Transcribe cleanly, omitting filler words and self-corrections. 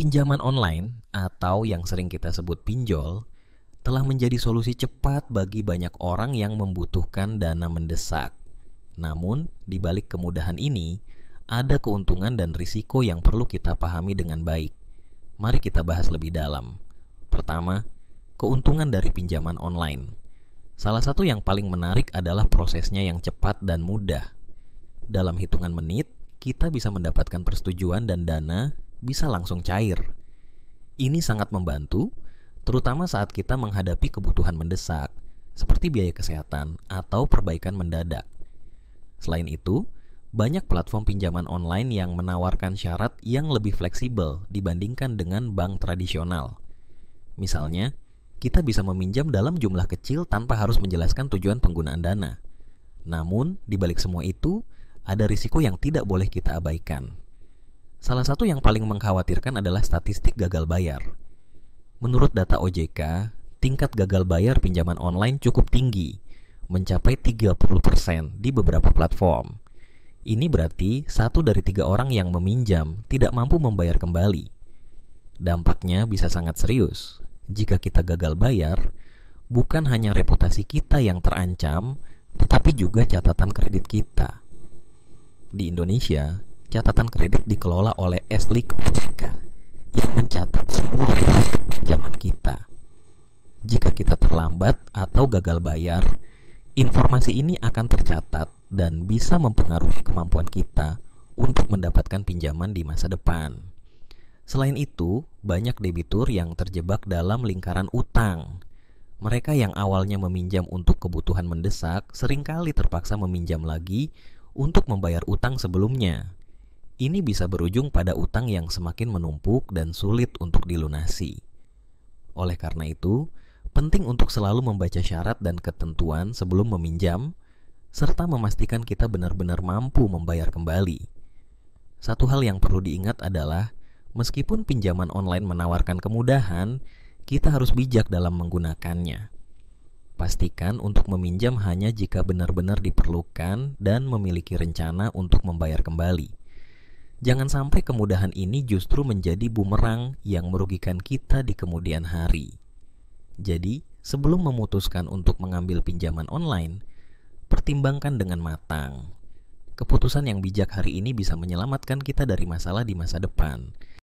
Pinjaman online atau yang sering kita sebut pinjol telah menjadi solusi cepat bagi banyak orang yang membutuhkan dana mendesak. Namun, di balik kemudahan ini, ada keuntungan dan risiko yang perlu kita pahami dengan baik. Mari kita bahas lebih dalam. Pertama, keuntungan dari pinjaman online. Salah satu yang paling menarik adalah prosesnya yang cepat dan mudah. Dalam hitungan menit, kita bisa mendapatkan persetujuan dan dana bisa langsung cair. Ini sangat membantu, terutama saat kita menghadapi kebutuhan mendesak, seperti biaya kesehatan atau perbaikan mendadak. Selain itu, banyak platform pinjaman online yang menawarkan syarat yang lebih fleksibel dibandingkan dengan bank tradisional. Misalnya, kita bisa meminjam dalam jumlah kecil tanpa harus menjelaskan tujuan penggunaan dana. Namun, di balik semua itu, ada risiko yang tidak boleh kita abaikan. Salah satu yang paling mengkhawatirkan adalah statistik gagal bayar. Menurut data OJK, tingkat gagal bayar pinjaman online cukup tinggi, mencapai 30% di beberapa platform. Ini berarti 1 dari 3 orang yang meminjam tidak mampu membayar kembali. Dampaknya bisa sangat serius. Jika kita gagal bayar, bukan hanya reputasi kita yang terancam, tetapi juga catatan kredit kita. Di Indonesia, catatan kredit dikelola oleh S-Link OJK yang mencatat semua pinjaman kita. Jika kita terlambat atau gagal bayar, informasi ini akan tercatat dan bisa mempengaruhi kemampuan kita untuk mendapatkan pinjaman di masa depan. Selain itu, banyak debitur yang terjebak dalam lingkaran utang. Mereka yang awalnya meminjam untuk kebutuhan mendesak seringkali terpaksa meminjam lagi untuk membayar utang sebelumnya. Ini bisa berujung pada utang yang semakin menumpuk dan sulit untuk dilunasi. Oleh karena itu, penting untuk selalu membaca syarat dan ketentuan sebelum meminjam, serta memastikan kita benar-benar mampu membayar kembali. Satu hal yang perlu diingat adalah, meskipun pinjaman online menawarkan kemudahan, kita harus bijak dalam menggunakannya. Pastikan untuk meminjam hanya jika benar-benar diperlukan dan memiliki rencana untuk membayar kembali. Jangan sampai kemudahan ini justru menjadi bumerang yang merugikan kita di kemudian hari. Jadi, sebelum memutuskan untuk mengambil pinjaman online, pertimbangkan dengan matang. Keputusan yang bijak hari ini bisa menyelamatkan kita dari masalah di masa depan.